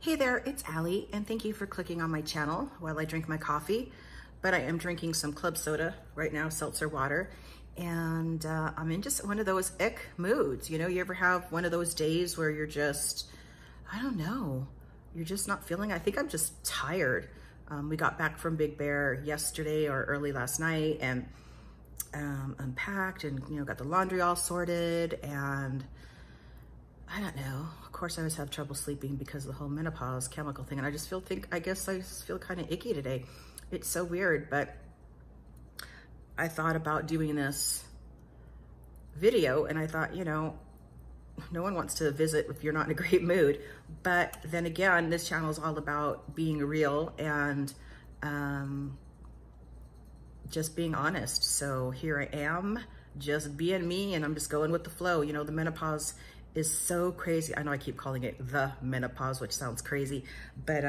Hey there, it's Allie, and thank you for clicking on my channel while I drink my coffee. But I am drinking some club soda right now, seltzer water, and I'm in just one of those ick moods. You know, you ever have one of those days where you're just, I don't know, you're just not feeling, I think I'm just tired. We got back from Big Bear yesterday or early last night and unpacked and, you know, got the laundry all sorted, and I don't know. Of course, I always have trouble sleeping because of the whole menopause chemical thing. And I just I guess I just feel kind of icky today. It's so weird, but I thought about doing this video and I thought, you know, no one wants to visit if you're not in a great mood. But then again, this channel is all about being real and just being honest. So here I am, just being me, and I'm just going with the flow. You know, the menopause is so crazy. I know I keep calling it the menopause, which sounds crazy, but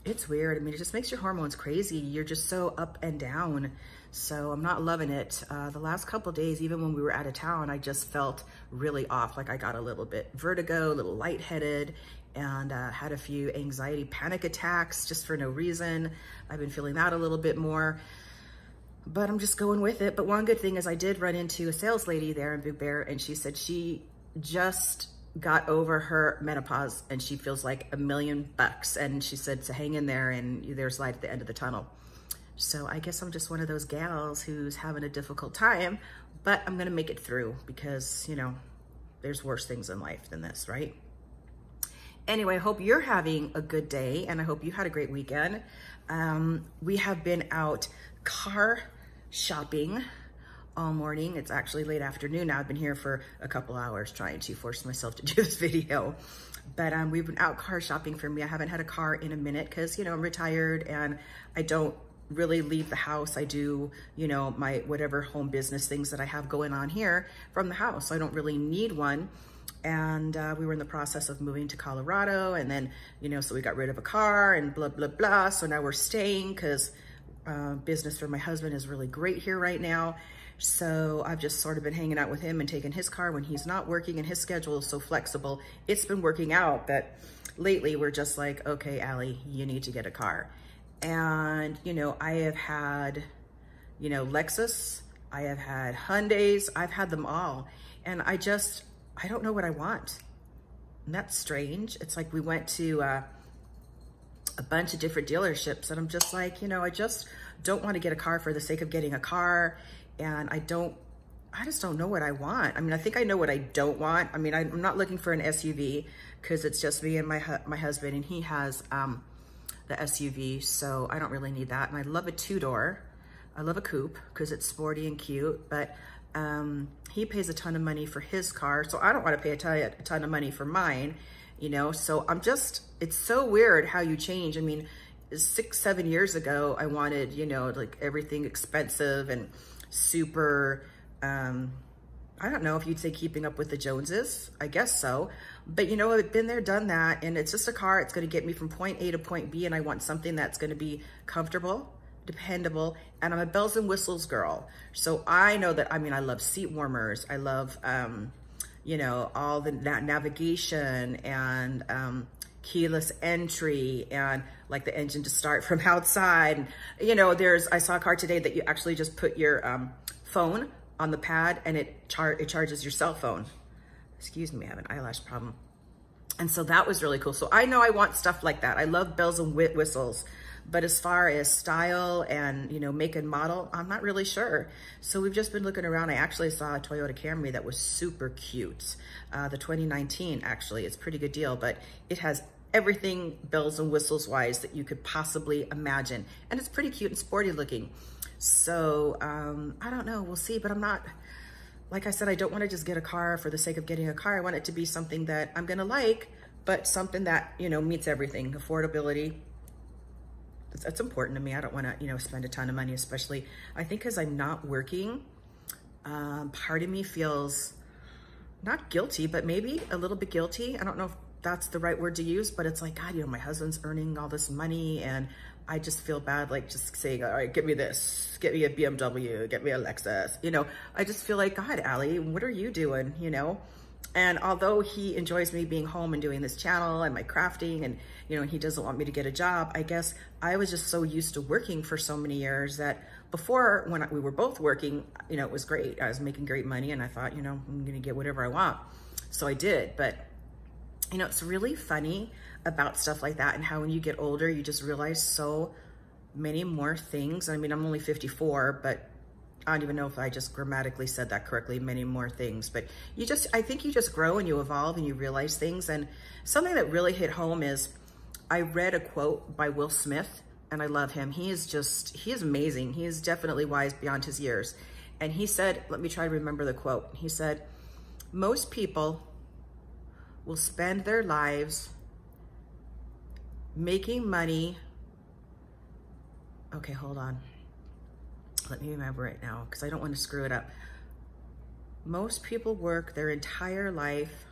it's weird. I mean, it just makes your hormones crazy. You're just so up and down. So I'm not loving it. The last couple of days, even when we were out of town, I just felt really off. Like I got a little bit vertigo, a little lightheaded, and had a few anxiety panic attacks just for no reason. I've been feeling that a little bit more, but I'm just going with it. But one good thing is I did run into a sales lady there in Big Bear, and she said she just got over her menopause and she feels like $1,000,000. And she said to hang in there and there's light at the end of the tunnel. So I guess I'm just one of those gals who's having a difficult time, but I'm gonna make it through because, you know, there's worse things in life than this, right? Anyway, I hope you're having a good day and I hope you had a great weekend. We have been out car shopping all morning. It's actually late afternoon now. I've been here for a couple hours trying to force myself to do this video. But we've been out car shopping for me. I haven't had a car in a minute because, you know, I'm retired and I don't really leave the house. I do, you know, my whatever home business things that I have going on here from the house. So I don't really need one. And we were in the process of moving to Colorado, and then, you know, so we got rid of a car and blah, blah, blah. So now we're staying because business for my husband is really great here right now. So I've just sort of been hanging out with him and taking his car when he's not working, and his schedule is so flexible. It's been working out, but lately we're just like, okay, Allie, you need to get a car. And, you know, I have had, you know, Lexus, I have had Hyundais, I've had them all. And I don't know what I want. And that's strange. It's like we went to a bunch of different dealerships and I'm just like, you know, I just don't want to get a car for the sake of getting a car. And I just don't know what I want. I mean, I think I know what I don't want. I mean, I'm not looking for an SUV because it's just me and my husband, and he has the SUV, so I don't really need that. And I love a two-door. I love a coupe because it's sporty and cute, but he pays a ton of money for his car, so I don't want to pay a ton of money for mine, you know? So it's so weird how you change. I mean, 6-7 years ago, I wanted, you know, like everything expensive and super, I don't know if you'd say keeping up with the Joneses. I guess so. But you know, I've been there, done that, and it's just a car. It's going to get me from point A to point B, and I want something that's going to be comfortable, dependable, and I'm a bells and whistles girl. So I know that, I mean, I love seat warmers. I love, you know, all the navigation and keyless entry and like the engine to start from outside. And, you know, I saw a car today that you actually just put your phone on the pad and it charges your cell phone. Excuse me, I have an eyelash problem. And so that was really cool. So I know I want stuff like that. I love bells and whistles, but as far as style and, you know, make and model, I'm not really sure. So we've just been looking around. I actually saw a Toyota Camry that was super cute. The 2019, actually, it's a pretty good deal, but it has everything bells and whistles wise that you could possibly imagine. And it's pretty cute and sporty looking. So I don't know, we'll see, but I'm not, like I said, I don't want to just get a car for the sake of getting a car. I want it to be something that I'm gonna like, but something that, you know, meets everything. Affordability, that's important to me. I don't want to, you know, spend a ton of money, especially, I think because I'm not working, part of me feels not guilty, but maybe a little bit guilty. I don't know if that's the right word to use, but it's like, God, you know, my husband's earning all this money and I just feel bad, like just saying, all right, get me this, get me a BMW, get me a Lexus, you know. I just feel like, God, Allie, what are you doing, you know? And although he enjoys me being home and doing this channel and my crafting, and he doesn't want me to get a job, I guess I was just so used to working for so many years that before, when we were both working, it was great. I was making great money, and I thought, I'm gonna get whatever I want. So I did. But it's really funny about stuff like that, and how when you get older, you just realize so many more things. I mean, I'm only 54, but I don't even know if I just grammatically said that correctly, many more things. But I think you just grow and you evolve and you realize things. And something that really hit home is, I read a quote by Will Smith, and I love him. He is amazing. He is definitely wise beyond his years. And he said, let me try to remember the quote. He said, most people will spend their lives making money. Okay, hold on. Let me remember it now, because I don't want to screw it up. Most people work their entire life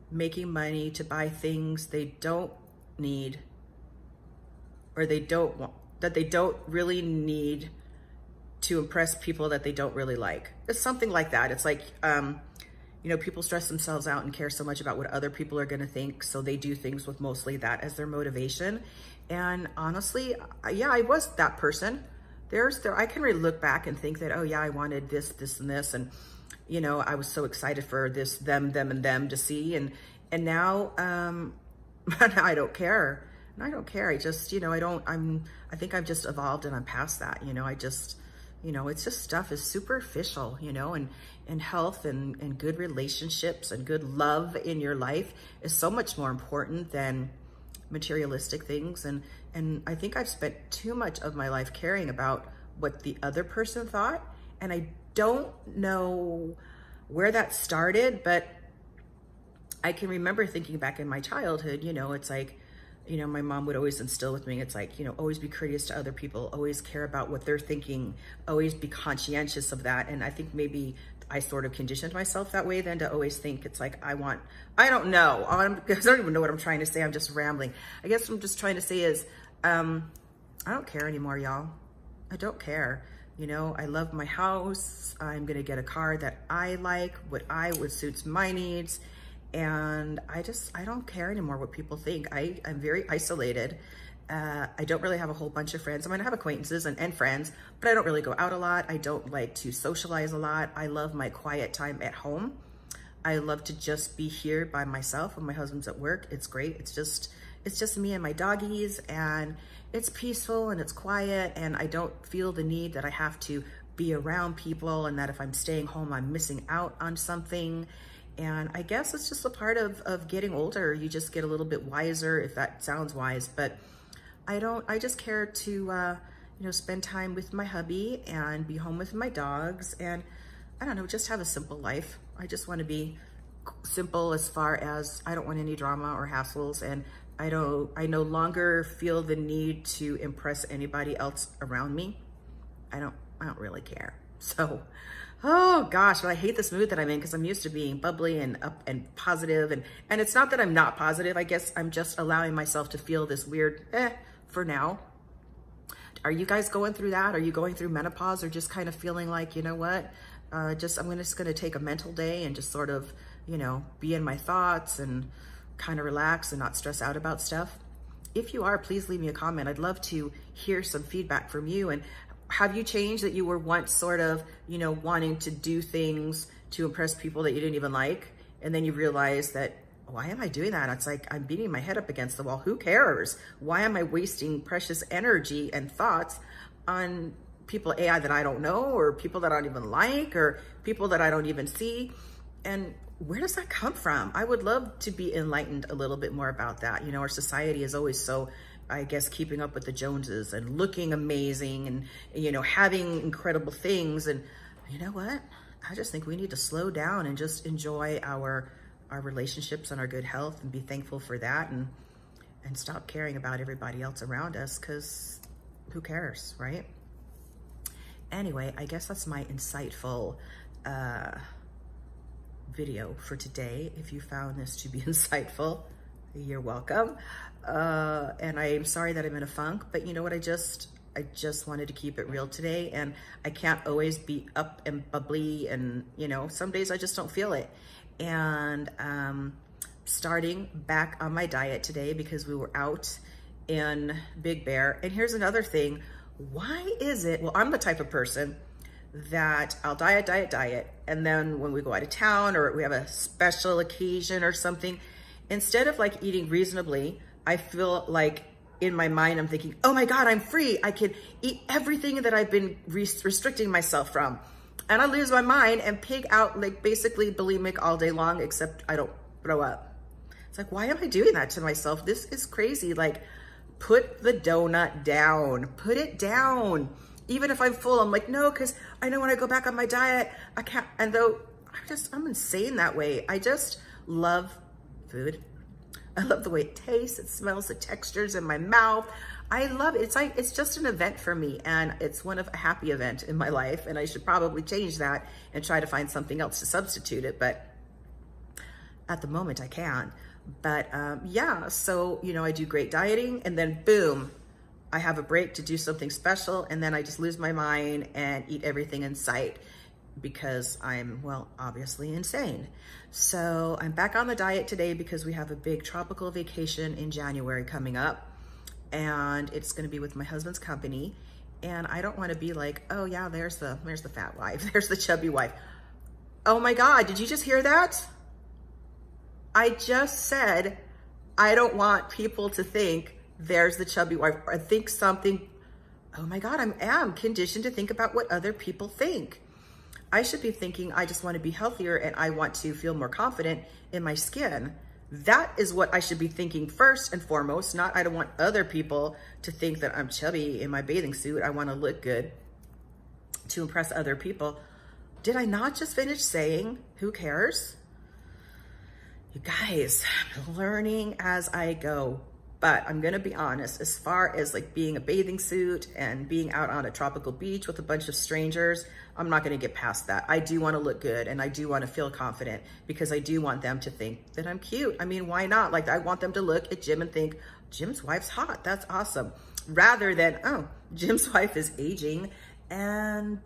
making money to buy things they don't need, or they don't want, that they don't really need, to impress people that they don't really like. It's something like that. It's like, people stress themselves out and care so much about what other people are going to think, so they do things with mostly that as their motivation. And honestly, yeah, I was that person. I can really look back and think that, oh yeah, I wanted this, this, and this, and I was so excited for this, them, and them to see, and now I don't care. And I don't care. I just, I think I've just evolved and I'm past that. It's just stuff is superficial, and health and good relationships and good love in your life is so much more important than materialistic things. And I think I've spent too much of my life caring about what the other person thought. And I don't know where that started, but I can remember thinking back in my childhood, it's like, my mom would always instill with me, it's like, always be courteous to other people, always care about what they're thinking, always be conscientious of that. And I think maybe I sort of conditioned myself that way then, to always think it's like, I don't know. I don't even know what I'm trying to say. I'm just rambling. I guess what I'm just trying to say is, I don't care anymore, y'all. I don't care. I love my house. I'm going to get a car that I like, what suits my needs. And I don't care anymore what people think. I'm very isolated. I don't really have a whole bunch of friends. I mean, I have acquaintances and friends, but I don't really go out a lot. I don't like to socialize a lot. I love my quiet time at home. I love to just be here by myself when my husband's at work. It's great. It's just me and my doggies, and it's peaceful and it's quiet, and I don't feel the need that I have to be around people, and that if I'm staying home, I'm missing out on something. And I guess it's just a part of getting older. You just get a little bit wiser, if that sounds wise, but I just care to, spend time with my hubby and be home with my dogs, and I don't know, just have a simple life. I just want to be simple as far as I don't want any drama or hassles, and I no longer feel the need to impress anybody else around me. I don't really care. So, oh gosh, but I hate this mood that I'm in, because I'm used to being bubbly and up and positive, and it's not that I'm not positive. I guess I'm just allowing myself to feel this weird for now. Are you guys going through that? Are you going through menopause, or just kind of feeling like, you know what, I'm just gonna take a mental day and just sort of, be in my thoughts and kind of relax and not stress out about stuff? If you are, please leave me a comment. I'd love to hear some feedback from you. And have you changed, that you were once sort of, wanting to do things to impress people that you didn't even like, and then you realize that, why am I doing that? It's like, I'm beating my head up against the wall. Who cares? Why am I wasting precious energy and thoughts on people, AI, that I don't know, or people that I don't even like, or people that I don't even see? And where does that come from? I would love to be enlightened a little bit more about that. Our society is always so, I guess, keeping up with the Joneses and looking amazing and, having incredible things. And you know what? I just think we need to slow down and just enjoy our relationships and our good health, and be thankful for that, and stop caring about everybody else around us, because who cares, right? Anyway, I guess that's my insightful video for today. If you found this to be insightful, you're welcome. And I am sorry that I'm in a funk, but you know what? I just wanted to keep it real today, and I can't always be up and bubbly, and some days I just don't feel it. and starting back on my diet today because we were out in Big Bear. And here's another thing. Why is it, well, I'm the type of person that I'll diet, and then when we go out of town or we have a special occasion or something, instead of like eating reasonably, I feel like in my mind, I'm thinking, oh my God, I'm free. I can eat everything that I've been restricting myself from. And I lose my mind and pig out, like basically bulimic all day long, except I don't throw up. It's like, why am I doing that to myself? This is crazy. like, put the donut down, put it down. Even if I'm full, I'm like, no, because I know when I go back on my diet, I can't. And though I'm insane that way. I just love food. I love the way it tastes, it smells, the textures in my mouth. I love it. It's like, it's just an event for me, and it's one of a happy event in my life, and I should probably change that and try to find something else to substitute it. But at the moment I can't. But yeah, so, you know, I do great dieting, and then boom, I have a break to do something special, and then I just lose my mind and eat everything in sight because I'm, well, obviously insane. So I'm back on the diet today because we have a big tropical vacation in January coming up, and it's gonna be with my husband's company. And I don't wanna be like, oh yeah, there's the fat wife, there's the chubby wife. Oh my God, did you just hear that? I just said, I don't want people to think there's the chubby wife, or think something. Oh my God, I am conditioned to think about what other people think. I should be thinking, I just want to be healthier and I want to feel more confident in my skin. That is what I should be thinking first and foremost, not I don't want other people to think that I'm chubby in my bathing suit. I want to look good to impress other people. Did I not just finish saying, who cares? You guys, I'm learning as I go. But I'm gonna be honest, as far as like being a bathing suit and being out on a tropical beach with a bunch of strangers, I'm not gonna get past that. I do wanna look good and I do wanna feel confident because I do want them to think that I'm cute. I mean, why not? Like, I want them to look at Jim and think, Jim's wife's hot, that's awesome. Rather than, oh, Jim's wife is aging and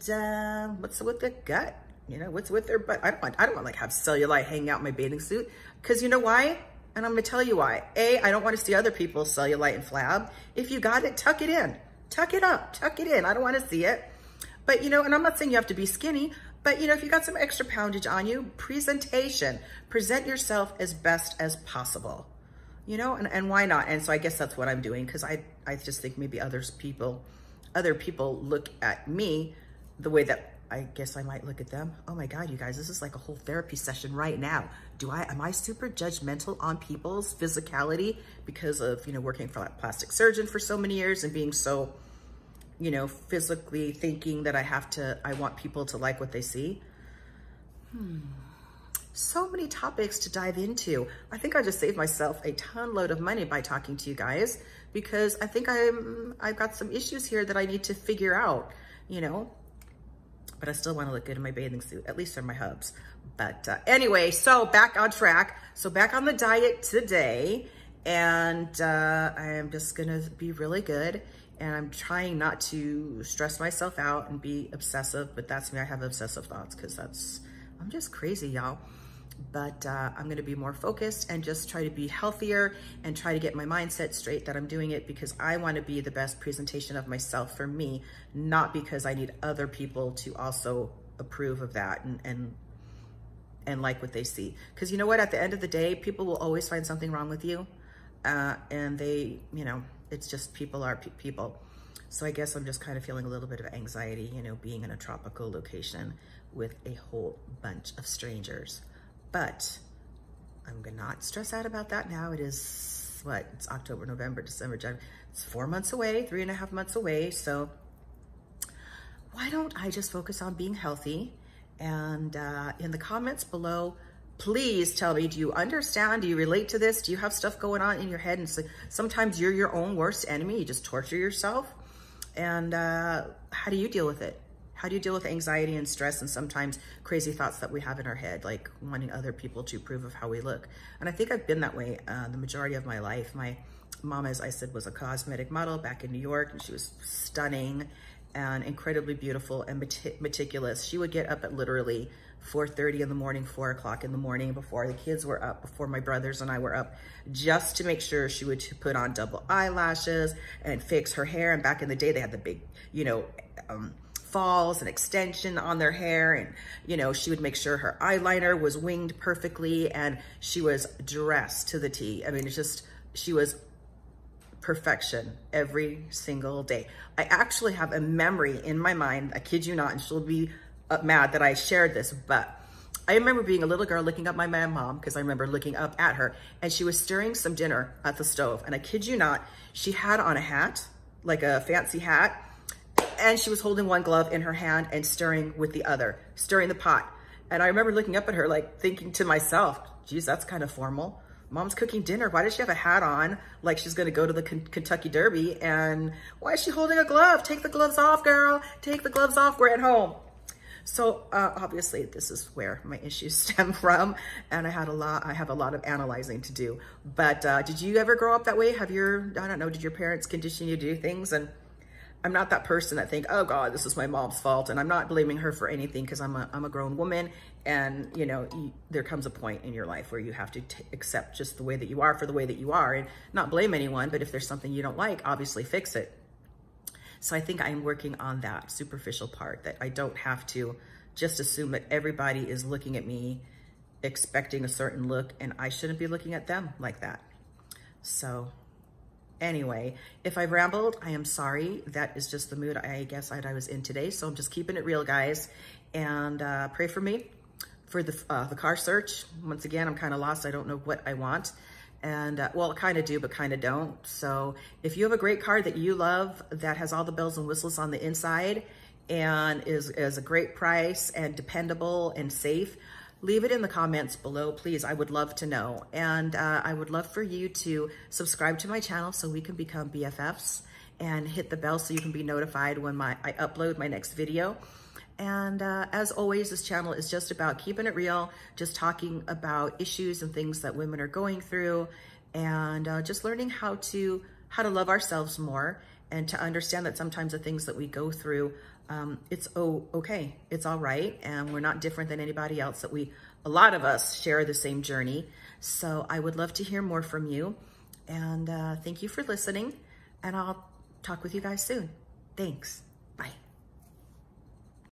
what's with the gut? You know, what's with their butt? I don't want like have cellulite hanging out in my bathing suit, because you know why? And I'm gonna tell you why. A, I don't want to see other people's cellulite and flab. If you got it, tuck it in. Tuck it up, tuck it in. I don't want to see it. But you know, and I'm not saying you have to be skinny, but you know, if you got some extra poundage on you, presentation. Present yourself as best as possible. You know, and why not? And so I guess that's what I'm doing, because I just think maybe other people look at me the way that I guess I might look at them. Oh my God, you guys, this is like a whole therapy session right now. Am I super judgmental on people's physicality because of, you know, working for a plastic surgeon for so many years and being so, you know, physically thinking that I want people to like what they see? So many topics to dive into. I think I just saved myself a ton load of money by talking to you guys, because I think I've got some issues here that I need to figure out, you know. But I still want to look good in my bathing suit, at least on my hubs. But anyway, so back on track. So back on the diet today, and I am just gonna be really good. And I'm trying not to stress myself out and be obsessive, but that's me. I have obsessive thoughts because I'm just crazy, y'all. But I'm gonna be more focused and just try to be healthier and try to get my mindset straight that I'm doing it because I wanna be the best presentation of myself for me, not because I need other people to also approve of that and like what they see. Because you know what, at the end of the day, people will always find something wrong with you. And they, you know, it's just people are people. So I guess I'm just kind of feeling a little bit of anxiety, you know, being in a tropical location with a whole bunch of strangers. But I'm not stress out about that now. It is, what, it's October, November, December, January. It's 4 months away, 3.5 months away. So why don't I just focus on being healthy? And in the comments below, please tell me, do you understand? Do you relate to this? Do you have stuff going on in your head? And so sometimes you're your own worst enemy. You just torture yourself. And how do you deal with it? How do you deal with anxiety and stress and sometimes crazy thoughts that we have in our head, like wanting other people to approve of how we look? And I think I've been that way the majority of my life. My mom, as I said, was a cosmetic model back in New York, and she was stunning and incredibly beautiful and meticulous. She would get up at literally 4:30 in the morning, 4 o'clock in the morning, before the kids were up, before my brothers and I were up, just to make sure she would put on double eyelashes and fix her hair. And back in the day, they had the big, you know, falls and extension on their hair. And, you know, she would make sure her eyeliner was winged perfectly and she was dressed to the T. I mean, it's just, she was perfection every single day. I actually have a memory in my mind, I kid you not, and she'll be mad that I shared this, but I remember being a little girl looking up my mom, because I remember looking up at her, and she was stirring some dinner at the stove. And I kid you not, she had on a hat, like a fancy hat, and she was holding one glove in her hand and stirring with the other, stirring the pot. And I remember looking up at her, like thinking to myself, geez, that's kind of formal. Mom's cooking dinner. Why does she have a hat on like she's going to go to the Kentucky Derby? And why is she holding a glove? Take the gloves off, girl. Take the gloves off. We're at home. So obviously this is where my issues stem from. And I have a lot of analyzing to do. But did you ever grow up that way? I don't know, did your parents condition you to do things? And I'm not that person that think, oh God, this is my mom's fault. And I'm not blaming her for anything, because I'm a grown woman. And you know, there comes a point in your life where you have to accept just the way that you are for the way that you are, and not blame anyone. But if there's something you don't like, obviously fix it. So I think I'm working on that superficial part, that I don't have to just assume that everybody is looking at me expecting a certain look, and I shouldn't be looking at them like that. So anyway, if I've rambled, I am sorry. That is just the mood I guess I was in today. So I'm just keeping it real, guys. And pray for me for the car search. Once again, I'm kind of lost. I don't know what I want. And well, kind of do, but kind of don't. So if you have a great car that you love, that has all the bells and whistles on the inside and is a great price and dependable and safe, leave it in the comments below, please. I would love to know. And I would love for you to subscribe to my channel so we can become BFFs, and hit the bell so you can be notified when I upload my next video. And as always, this channel is just about keeping it real, just talking about issues and things that women are going through, and just learning how to love ourselves more, and to understand that sometimes the things that we go through, it's okay, it's all right, and we're not different than anybody else, that a lot of us share the same journey. So I would love to hear more from you, and thank you for listening, and I'll talk with you guys soon. Thanks.